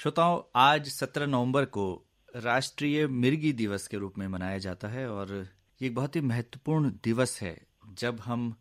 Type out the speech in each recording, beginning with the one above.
श्रोताओं, आज 17 नवंबर को राष्ट्रीय मिर्गी दिवस के रूप में मनाया जाता है और ये एक बहुत ही महत्वपूर्ण दिवस है जब हम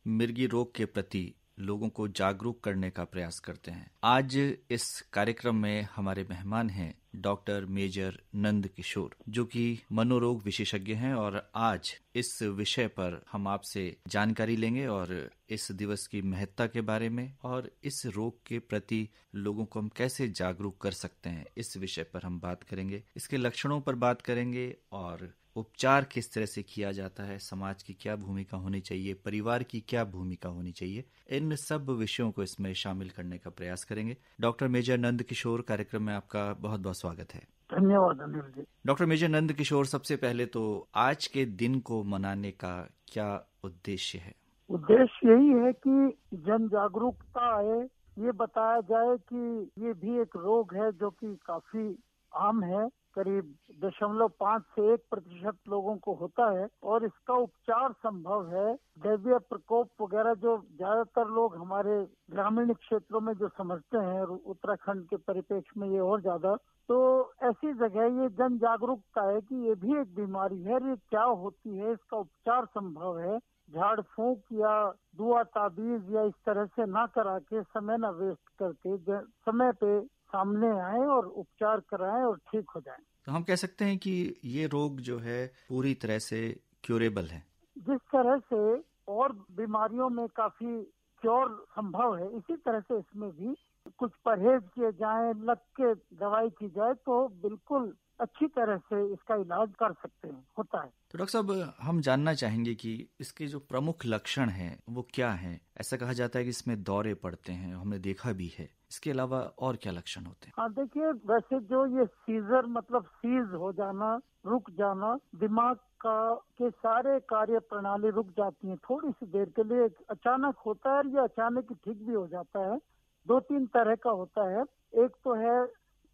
मिर्गी रोग के प्रति लोगों को जागरूक करने का प्रयास करते हैं। आज इस कार्यक्रम में हमारे मेहमान हैं डॉक्टर मेजर नंद किशोर, जो कि मनोरोग विशेषज्ञ हैं और आज इस विषय पर हम आपसे जानकारी लेंगे और इस दिवस की महत्ता के बारे में और इस रोग के प्रति लोगों को हम कैसे जागरूक कर सकते हैं, इस विषय पर हम बात करेंगे। इसके लक्षणों पर बात करेंगे और उपचार किस तरह से किया जाता है, समाज की क्या भूमिका होनी चाहिए, परिवार की क्या भूमिका होनी चाहिए, इन सब विषयों को इसमें शामिल करने का प्रयास करेंगे। डॉक्टर मेजर नंद किशोर, कार्यक्रम में आपका बहुत बहुत स्वागत है। धन्यवाद अनिल जी। डॉक्टर मेजर नंद किशोर, सबसे पहले तो आज के दिन को मनाने का क्या उद्देश्य है? उद्देश्य यही है कि जन जागरूकता आए, ये बताया जाए कि ये भी एक रोग है जो कि काफी आम है। करीब 0.5 से 1% लोगों को होता है और इसका उपचार संभव है। दैवीय प्रकोप वगैरह जो ज्यादातर लोग हमारे ग्रामीण क्षेत्रों में जो समझते हैं, उत्तराखंड के परिप्रेक्ष्य में ये और ज्यादा, तो ऐसी जगह ये जन जागरूकता है कि ये भी एक बीमारी है, ये क्या होती है, इसका उपचार संभव है। झाड़ फूंक या दुआ ताबीज या इस तरह से ना करा के, समय ना वेस्ट करके समय पे सामने आए और उपचार कराएं और ठीक हो जाएं। तो हम कह सकते हैं कि ये रोग जो है पूरी तरह से क्यूरेबल है। जिस तरह से और बीमारियों में काफी क्योर संभव है, इसी तरह से इसमें भी कुछ परहेज किए जाएं, लग के दवाई की जाए तो बिल्कुल अच्छी तरह से इसका इलाज कर सकते हैं, होता है। तो डॉक्टर साहब, हम जानना चाहेंगे कि इसके जो प्रमुख लक्षण हैं वो क्या हैं। ऐसा कहा जाता है कि इसमें दौरे पड़ते हैं, हमने देखा भी है। इसके अलावा और क्या लक्षण होते हैं? हाँ, देखिए, वैसे जो ये सीजर मतलब सीज हो जाना, रुक जाना, दिमाग का के सारे कार्य प्रणाली रुक जाती है थोड़ी सी देर के लिए, अचानक होता है और ये अचानक ही ठीक भी हो जाता है। 2-3 तरह का होता है। एक तो है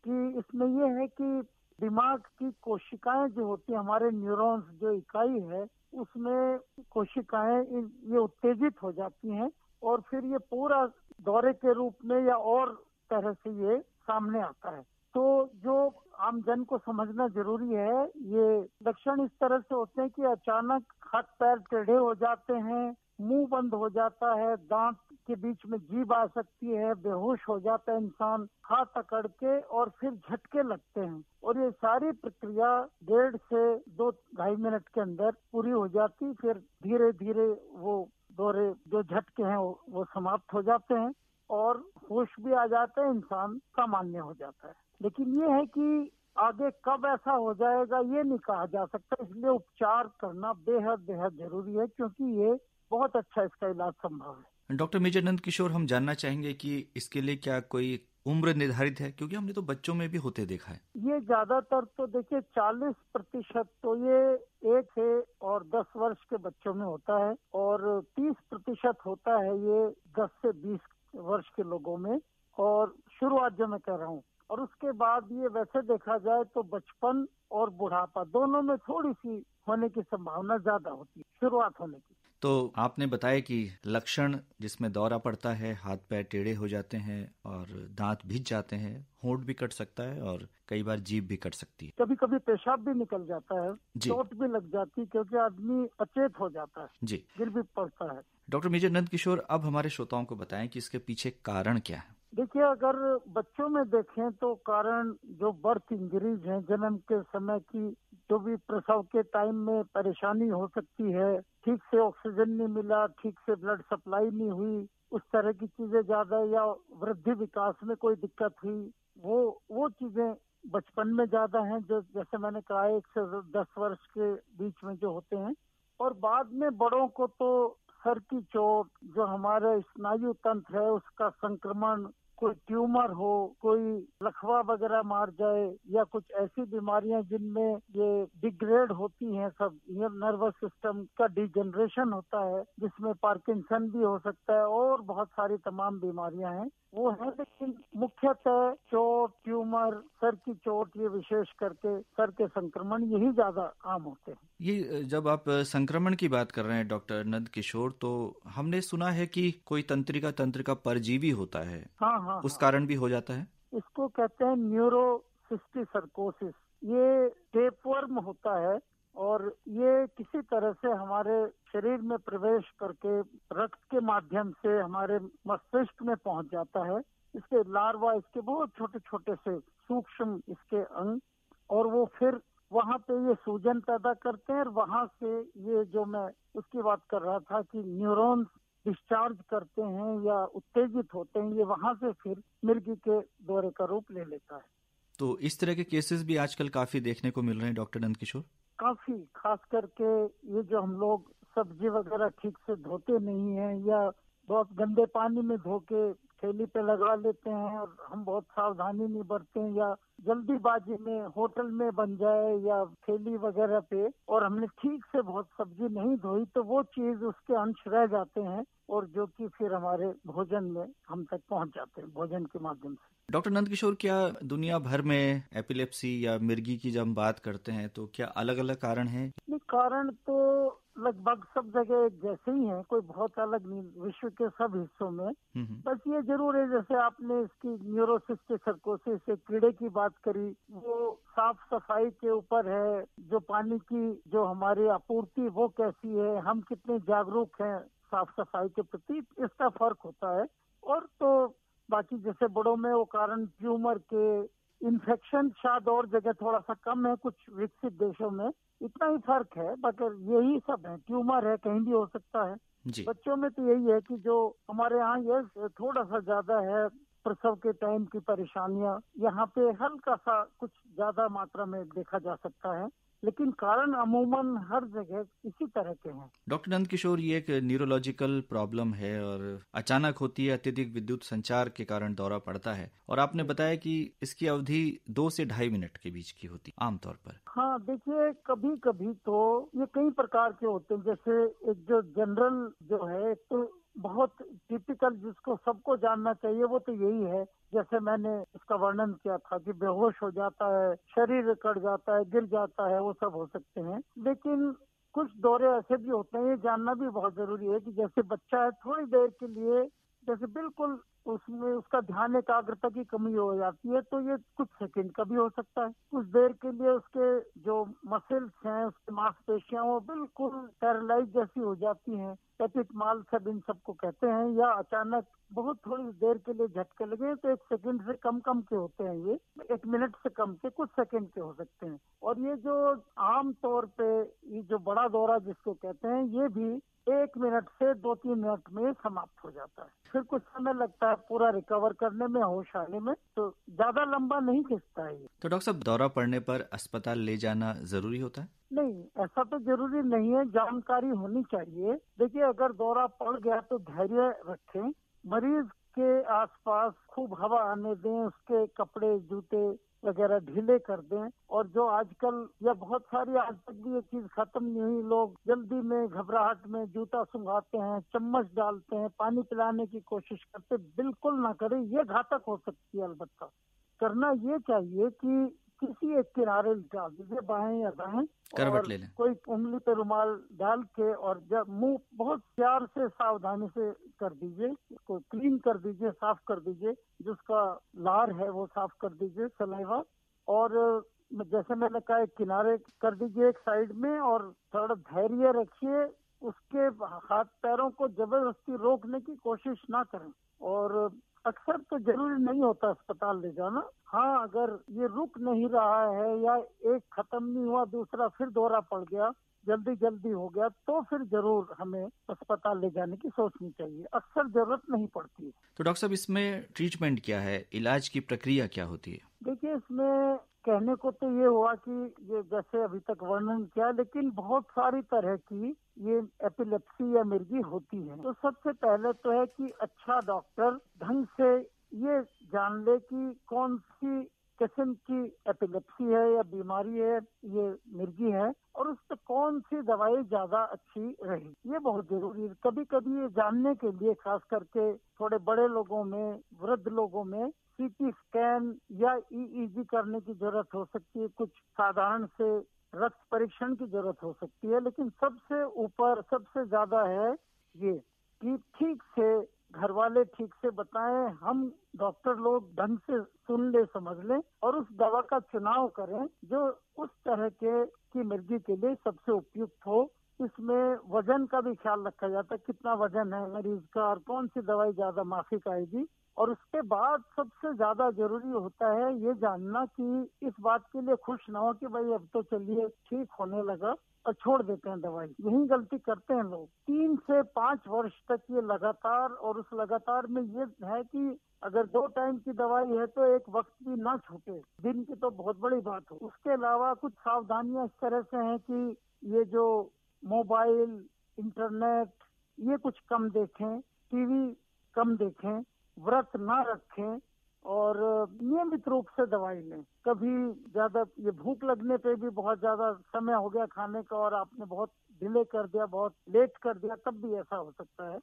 कि इसमें ये है कि दिमाग की कोशिकाएं जो होती है, हमारे न्यूरॉन्स जो इकाई है, उसमें कोशिकाएं ये उत्तेजित हो जाती हैं और फिर ये पूरा दौरे के रूप में या और तरह से ये सामने आता है। तो जो आम जन को समझना जरूरी है, ये लक्षण इस तरह से होते हैं कि अचानक हाथ पैर टेढ़े हो जाते हैं, मुंह बंद हो जाता है, दांत के बीच में जीभ आ सकती है, बेहोश हो जाता है इंसान, हाथ अकड़ के और फिर झटके लगते हैं। और ये सारी प्रक्रिया 1.5 से 2-2.5 मिनट के अंदर पूरी हो जाती। फिर धीरे धीरे वो दौरे जो झटके हैं वो समाप्त हो जाते हैं और होश भी आ जाता है, इंसान सामान्य हो जाता है। लेकिन ये है कि आगे कब ऐसा हो जाएगा ये नहीं कहा जा सकता, इसलिए उपचार करना बेहद बेहद जरूरी है, क्योंकि ये बहुत अच्छा इसका इलाज संभव है। डॉक्टर मेजर नंद किशोर, हम जानना चाहेंगे कि इसके लिए क्या कोई उम्र निर्धारित है, क्योंकि हमने तो बच्चों में भी होते देखा है। ये ज्यादातर तो देखिए 40% तो ये 1 से और 10 वर्ष के बच्चों में होता है और 30% होता है ये 10 से 20 वर्ष के लोगों में, और शुरुआत जो मैं कह रहा हूँ। और उसके बाद ये वैसे देखा जाए तो बचपन और बुढ़ापा दोनों में थोड़ी सी होने की संभावना ज्यादा होती है, शुरुआत होने की। तो आपने बताया कि लक्षण जिसमें दौरा पड़ता है, हाथ पैर टेढ़े हो जाते हैं और दांत भिज जाते हैं, होंठ भी कट सकता है और कई बार जीभ भी कट सकती है, कभी कभी पेशाब भी निकल जाता है, चोट भी लग जाती है क्योंकि आदमी अचेत हो जाता है जी, गिर भी पड़ता है। डॉक्टर मेजर नंद किशोर, अब हमारे श्रोताओं को बताएं कि इसके पीछे कारण क्या है। देखिए, अगर बच्चों में देखें तो कारण जो बर्थ इंजरीज हैं, जन्म के समय की जो भी प्रसव के टाइम में परेशानी हो सकती है, ठीक से ऑक्सीजन नहीं मिला, ठीक से ब्लड सप्लाई नहीं हुई, उस तरह की चीजें ज्यादा, या वृद्धि विकास में कोई दिक्कत हुई, वो चीजें बचपन में ज्यादा हैं, जो जैसे मैंने कहा 1 से 10 वर्ष के बीच में जो होते हैं। और बाद में बड़ों को तो सर की चोट, जो हमारे स्नायु तंत्र है उसका संक्रमण, कोई ट्यूमर हो, कोई लकवा वगैरह मार जाए, या कुछ ऐसी बीमारियां जिनमें ये डिग्रेड होती हैं, सब ये नर्वस सिस्टम का डिजेनरेशन होता है, जिसमें पार्किंसन भी हो सकता है और बहुत सारी तमाम बीमारियां हैं, वो है। लेकिन मुख्यतः चोट, ट्यूमर, सर की चोट, ये विशेष करके सर के संक्रमण यही ज्यादा आम होते हैं। ये जब आप संक्रमण की बात कर रहे हैं डॉक्टर नंद किशोर, तो हमने सुना है कि कोई तंत्रिका परजीवी होता है। हाँ, उस कारण भी हो जाता है। इसको कहते हैं न्यूरोसिस्टिसर्कोसिस। ये टेपवर्म होता है और ये किसी तरह से हमारे शरीर में प्रवेश करके रक्त के माध्यम से हमारे मस्तिष्क में पहुंच जाता है। इसके लार्वा, इसके बहुत छोटे छोटे से सूक्ष्म इसके अंग, और वो फिर वहां पे ये सूजन पैदा करते हैं और वहां से ये जो मैं उसकी बात कर रहा था कि न्यूरॉन्स डिस्चार्ज करते हैं या उत्तेजित होते हैं, ये वहां से फिर मिर्गी के दौरे का रूप ले लेता है। तो इस तरह के केसेस भी आजकल काफी देखने को मिल रहे हैं डॉक्टर नंदकिशोर। काफी, खास करके ये जो हम लोग सब्जी वगैरह ठीक से धोते नहीं हैं या बहुत गंदे पानी में धो के थैली पे लगा लेते हैं और हम बहुत सावधानी नहीं बरते हैं, या जल्दीबाजी में होटल में बन जाए या थैली वगैरह पे और हमने ठीक से बहुत सब्जी नहीं धोई तो वो चीज उसके अंश रह जाते हैं और जो कि फिर हमारे भोजन में हम तक पहुंच जाते हैं भोजन के माध्यम से। डॉक्टर नंदकिशोर, क्या दुनिया भर में एपिलेप्सी या मिर्गी की जब हम बात करते हैं तो क्या अलग अलग कारण हैं? कारण तो लगभग सब जगह जैसे ही हैं, कोई बहुत अलग नहीं विश्व के सब हिस्सों में। बस ये जरूर है, जैसे आपने इसकी न्यूरोसिस्टिसर्कोसिस से कीड़े की बात करी, वो साफ सफाई के ऊपर है। जो पानी की जो हमारी आपूर्ति वो कैसी है, हम कितने जागरूक हैं साफ सफाई के प्रति, इसका फर्क होता है। और तो बाकी जैसे बड़ों में वो कारण ट्यूमर के, इन्फेक्शन शायद और जगह थोड़ा सा कम है कुछ विकसित देशों में, इतना ही फर्क है। मगर यही सब है, ट्यूमर है कहीं भी हो सकता है जी। बच्चों में तो यही है कि जो हमारे यहाँ ये थोड़ा सा ज्यादा है, प्रसव के टाइम की परेशानियां यहाँ पे हल्का सा कुछ ज्यादा मात्रा में देखा जा सकता है, लेकिन कारण अमूमन हर जगह इसी तरह के हैं। डॉक्टर नंदकिशोर, ये एक न्यूरोलॉजिकल प्रॉब्लम है और अचानक होती है, अत्यधिक विद्युत संचार के कारण दौरा पड़ता है, और आपने बताया कि इसकी अवधि 2 से 2.5 मिनट के बीच की होती है आमतौर पर। हाँ, देखिए कभी कभी तो ये कई प्रकार के होते हैं। जैसे एक जो जनरल जो है तो बहुत टिपिकल जिसको सबको जानना चाहिए वो तो यही है, जैसे मैंने इसका वर्णन किया था कि बेहोश हो जाता है, शरीर कट जाता है, गिर जाता है, वो सब हो सकते हैं। लेकिन कुछ दौरे ऐसे भी होते हैं, ये जानना भी बहुत जरूरी है कि जैसे बच्चा है थोड़ी देर के लिए जैसे बिल्कुल उसमें उसका ध्यान एकाग्रता की कमी हो जाती है, तो ये कुछ सेकंड का भी हो सकता है। कुछ देर के लिए उसके जो मसल्स हैं, उसकी मांसपेशियां वो बिल्कुल पैरालाइज जैसी हो जाती हैं, पेटिट माल सब इन सबको कहते हैं। या अचानक बहुत थोड़ी देर के लिए झटके लगे तो 1 सेकंड से कम के होते हैं, ये 1 मिनट से कम के कुछ सेकंड के हो सकते हैं। और ये जो आम तौर पे ये जो बड़ा दौरा जिसको कहते हैं, ये भी 1 मिनट से 2-3 मिनट में समाप्त हो जाता है। फिर कुछ समय लगता है पूरा रिकवर करने में, होश आने में, तो ज्यादा लंबा नहीं खिंचता है ये। तो डॉक्टर साहब, दौरा पड़ने पर अस्पताल ले जाना जरूरी होता है? नहीं, ऐसा तो जरूरी नहीं है, जानकारी होनी चाहिए। देखिए, अगर दौरा पड़ गया तो धैर्य रखें, मरीज के आसपास खूब हवा आने दें, उसके कपड़े जूते वगैरह ढीले कर दें। और जो आजकल या बहुत सारी आज तक भी ये चीज खत्म नहीं हुई, लोग जल्दी में घबराहट में जूता सुंघाते हैं, चम्मच डालते हैं, पानी पिलाने की कोशिश करते, बिल्कुल ना करें, ये घातक हो सकती है। अलबत्ता करना ये चाहिए कि किसी एक किनारे डाल दीजिए, बाएं या दाएं, करवट ले लें, कोई उंगली पे रुमाल डाल के, और जब मुंह बहुत प्यार से सावधानी से कर दीजिए, इसको क्लीन कर दीजिए, साफ कर दीजिए, जिसका लार है वो साफ कर दीजिए, सलाइवा। और जैसे मैंने कहा, एक किनारे कर दीजिए एक साइड में, और थोड़ा धैर्य रखिए, उसके हाथ पैरों को जबरदस्ती रोकने की कोशिश ना करें। और अक्सर तो जरूरी नहीं होता अस्पताल ले जाना। हाँ, अगर ये रुक नहीं रहा है या एक खत्म नहीं हुआ, दूसरा फिर दौरा पड़ गया, जल्दी हो गया, तो फिर जरूर हमें अस्पताल ले जाने की सोचनी चाहिए। अक्सर जरूरत नहीं पड़ती है। तो डॉक्टर साहब, इसमें ट्रीटमेंट क्या है, इलाज की प्रक्रिया क्या होती है? देखिए, इसमें कहने को तो ये हुआ कि ये जैसे अभी तक वर्णन किया, लेकिन बहुत सारी तरह की ये एपिलेप्सी या मिर्गी होती है। तो सबसे पहले तो है कि अच्छा डॉक्टर ढंग से ये जान ले कि कौन सी किस्म की एपिलेप्सी है या बीमारी है, ये मिर्गी है, और उस पर कौन सी दवाई ज्यादा अच्छी रहेगी, ये बहुत जरूरी है। कभी कभी ये जानने के लिए, खास करके थोड़े बड़े लोगों में, वृद्ध लोगों में, सीटी स्कैन या ईईजी करने की जरूरत हो सकती है, कुछ साधारण से रक्त परीक्षण की जरूरत हो सकती है। लेकिन सबसे ऊपर सबसे ज्यादा है ये कि ठीक से घर वाले ठीक से बताएं, हम डॉक्टर लोग ढंग से सुन ले, समझ लें और उस दवा का चुनाव करें जो उस तरह की मिर्गी के लिए सबसे उपयुक्त हो। इसमें वजन का भी ख्याल रखा जाता है, कितना वजन है मरीज का और कौन सी दवाई ज्यादा माफिक आएगी। और उसके बाद सबसे ज्यादा जरूरी होता है ये जानना कि इस बात के लिए खुश ना हो कि भाई अब तो चलिए ठीक होने लगा और छोड़ देते हैं दवाई। यही गलती करते हैं लोग। 3 से 5 वर्ष तक ये लगातार, और उस लगातार में ये है कि अगर 2 टाइम की दवाई है तो एक वक्त भी ना छूटे, दिन की तो बहुत बड़ी बात हो। उसके अलावा कुछ सावधानियां इस तरह से हैं कि ये जो मोबाइल, इंटरनेट ये कुछ कम देखें, टीवी कम देखें, व्रत ना रखें और नियमित रूप से दवाई लें। कभी ज्यादा ये भूख लगने पे भी बहुत ज्यादा समय हो गया खाने का और आपने बहुत डिले कर दिया, बहुत लेट कर दिया, तब भी ऐसा हो सकता है।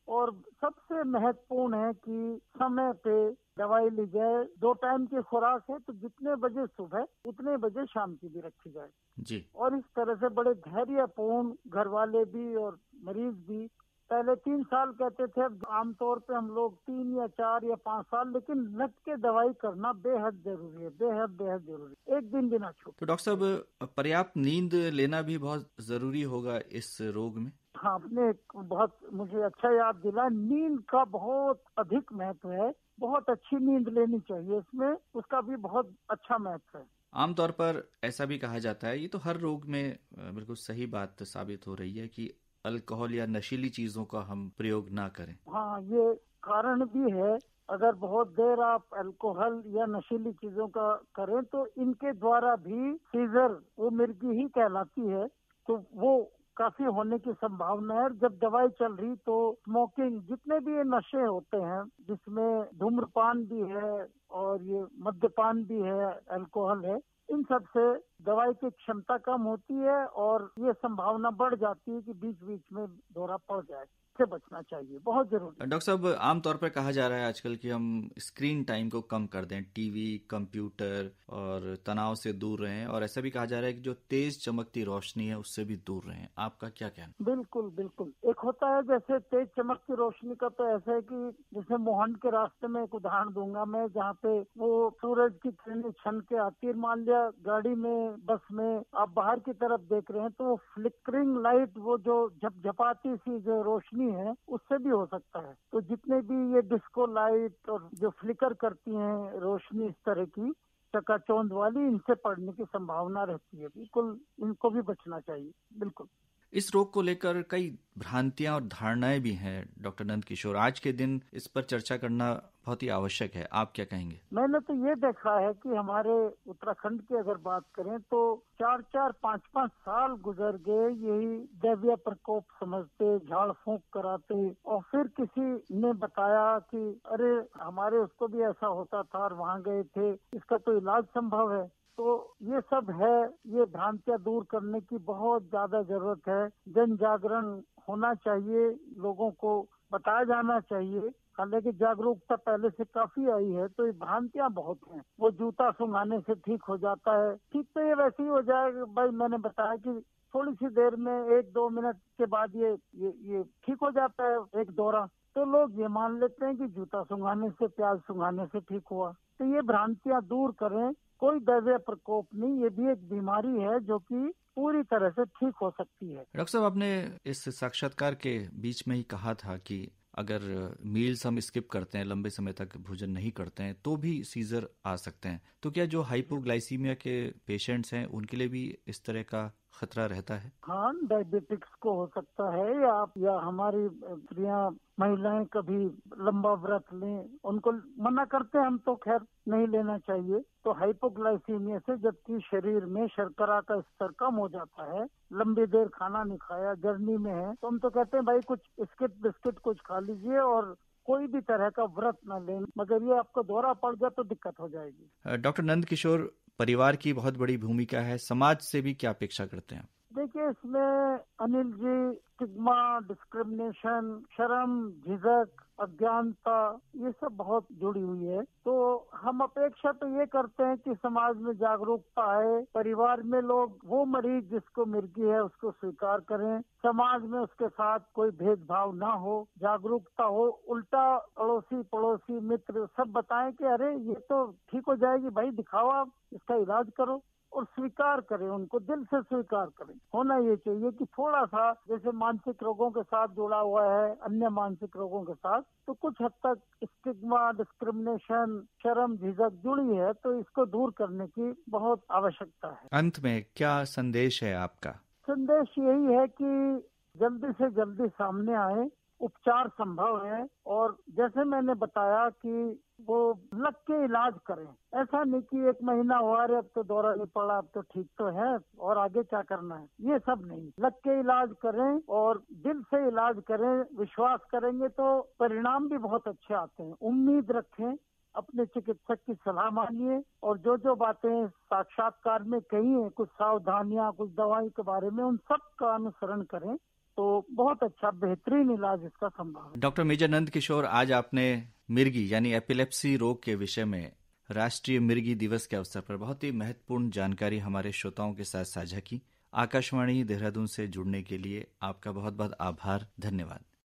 और सबसे महत्वपूर्ण है कि समय पे दवाई ली जाए। 2 टाइम की खुराक है तो जितने बजे सुबह उतने बजे शाम की भी रखी जाए जी। और इस तरह से बड़े धैर्यपूर्ण घर वाले भी और मरीज भी। पहले 3 साल कहते थे, अब आमतौर पे हम लोग 3 या 4 या 5 साल, लेकिन लट के दवाई करना बेहद जरूरी है, बेहद जरूरी, एक दिन भी ना छूटे। तो डॉक्टर साहब, पर्याप्त नींद लेना भी बहुत जरूरी होगा इस रोग में? हाँ, आपने बहुत मुझे अच्छा याद दिला। नींद का बहुत अधिक महत्व है, बहुत अच्छी नींद लेनी चाहिए, इसमें उसका भी बहुत अच्छा महत्व है। आमतौर पर ऐसा भी कहा जाता है, ये तो हर रोग में बिल्कुल सही बात साबित हो रही है कि अल्कोहल या नशीली चीजों का हम प्रयोग ना करें। हाँ, ये कारण भी है। अगर बहुत देर आप अल्कोहल या नशीली चीजों का करें तो इनके द्वारा भी सीजर, वो मिर्गी ही कहलाती है, तो वो काफी होने की संभावना है। जब दवाई चल रही तो स्मोकिंग, जितने भी ये नशे होते हैं जिसमें धूम्रपान भी है और ये मद्यपान भी है, अल्कोहल है, इन सब से दवाई की क्षमता कम होती है और ये संभावना बढ़ जाती है कि बीच बीच में दौरा पड़ जाए। से बचना चाहिए, बहुत जरूरी। डॉक्टर साहब, आमतौर पर कहा जा रहा है आजकल कि हम स्क्रीन टाइम को कम कर दें, टीवी, कंप्यूटर और तनाव से दूर रहें, और ऐसा भी कहा जा रहा है कि जो तेज चमकती रोशनी है उससे भी दूर रहें। आपका क्या कहना? बिल्कुल बिल्कुल। एक होता है जैसे तेज चमकती रोशनी का, तो ऐसा है कि जैसे मोहन के रास्ते में एक उदाहरण दूंगा मैं, जहाँ पे वो सूरज की किरणें छन के आती है। मान लिया गाड़ी में, बस में आप बाहर की तरफ देख रहे हैं तो वो फ्लिकरिंग लाइट, वो जो झपझपाती सी जो रोशनी है, उससे भी हो सकता है। तो जितने भी ये डिस्को लाइट और जो फ्लिकर करती हैं रोशनी इस तरह की चकाचौंध वाली, इनसे पड़ने की संभावना रहती है। बिल्कुल इनको भी बचना चाहिए। बिल्कुल। इस रोग को लेकर कई भ्रांतियां और धारणाएं भी हैं डॉक्टर नंद किशोर। आज के दिन इस पर चर्चा करना बहुत ही आवश्यक है। आप क्या कहेंगे? मैंने तो ये देखा है कि हमारे उत्तराखंड की अगर बात करें तो 4-4, 5-5 साल गुजर गए यही दैवीय प्रकोप समझते, झाड़ फूंक कराते, और फिर किसी ने बताया कि अरे हमारे उसको भी ऐसा होता था और वहाँ गए थे, इसका तो इलाज संभव है। तो ये सब है, ये भ्रांतियां दूर करने की बहुत ज्यादा जरूरत है। जन जागरण होना चाहिए, लोगों को बताया जाना चाहिए। हालांकि जागरूकता पहले से काफी आई है, तो ये भ्रांतियां बहुत हैं। वो जूता सुंघाने से ठीक हो जाता है, ठीक तो ये वैसे ही हो जाएगा। भाई मैंने बताया कि थोड़ी सी देर में 1-2 मिनट के बाद ये ठीक हो जाता है एक दौरा। तो लोग ये मान लेते हैं कि जूता सुंघाने से, प्याज सुंघाने से ठीक हुआ। तो ये भ्रांतियां दूर करें। कोई दैवीय प्रकोप नहीं, ये भी एक बीमारी है जो कि पूरी तरह से ठीक हो सकती है। डॉक्टर साहब, आपने इस साक्षात्कार के बीच में ही कहा था कि अगर मील्स हम स्किप करते हैं, लंबे समय तक भोजन नहीं करते हैं, तो भी सीजर आ सकते हैं। तो क्या जो हाइपोग्लाइसीमिया के पेशेंट्स हैं उनके लिए भी इस तरह का खतरा रहता है? हाँ, डायबिटिक्स को हो सकता है, या हमारी स्त्रियां, महिलाएं कभी लंबा व्रत लें, उनको मना करते हैं हम तो, खैर नहीं लेना चाहिए। तो हाइपोग्लाइसीमिया से जबकि शरीर में शर्करा का स्तर कम हो जाता है, लंबी देर खाना नहीं खाया, जर्नी में है, तो हम तो कहते हैं भाई कुछ बिस्किट कुछ खा लीजिए और कोई भी तरह का व्रत न लें, मगर ये आपको दौरा पड़ गया तो दिक्कत हो जाएगी। डॉक्टर नंद किशोर, परिवार की बहुत बड़ी भूमिका है, समाज से भी क्या अपेक्षा करते हैं? देखिए, इसमें अनिल जी स्टिग्मा, डिस्क्रिमिनेशन, शर्म, झिझक, अज्ञानता, ये सब बहुत जुड़ी हुई है। तो हम अपेक्षा तो ये करते हैं कि समाज में जागरूकता आए, परिवार में लोग वो मरीज जिसको मिर्गी है उसको स्वीकार करें, समाज में उसके साथ कोई भेदभाव ना हो, जागरूकता हो। उल्टा अड़ोसी पड़ोसी मित्र सब बताएं कि अरे ये तो ठीक हो जाएगी भाई, दिखाओ आप, इसका इलाज करो, और स्वीकार करें, उनको दिल से स्वीकार करें। होना ये चाहिए कि थोड़ा सा जैसे मानसिक रोगों के साथ जुड़ा हुआ है, अन्य मानसिक रोगों के साथ, तो कुछ हद तक स्टिग्मा, डिस्क्रिमिनेशन, शर्म, झिझक जुड़ी है, तो इसको दूर करने की बहुत आवश्यकता है। अंत में क्या संदेश है आपका? संदेश यही है कि जल्दी से जल्दी सामने आए, उपचार संभव है, और जैसे मैंने बताया कि वो लग के इलाज करें। ऐसा नहीं कि एक महीना हुआ रे अब तो दौरा नहीं पड़ा, अब तो ठीक तो है और आगे क्या करना है, ये सब नहीं। लग के इलाज करें और दिल से इलाज करें, विश्वास करेंगे तो परिणाम भी बहुत अच्छे आते हैं। उम्मीद रखें, अपने चिकित्सक की सलाह मानिए, और जो जो बातें साक्षात्कार में कही है, कुछ सावधानियां, कुछ दवाई के बारे में, उन सब का अनुसरण करें तो बहुत अच्छा, बेहतरीन इलाज इसका संभव है। डॉक्टर मेजर नंद किशोर, आज आपने मिर्गी यानी एपिलेप्सी रोग के विषय में राष्ट्रीय मिर्गी दिवस के अवसर पर बहुत ही महत्वपूर्ण जानकारी हमारे श्रोताओं के साथ साझा की। आकाशवाणी देहरादून से जुड़ने के लिए आपका बहुत बहुत आभार, धन्यवाद।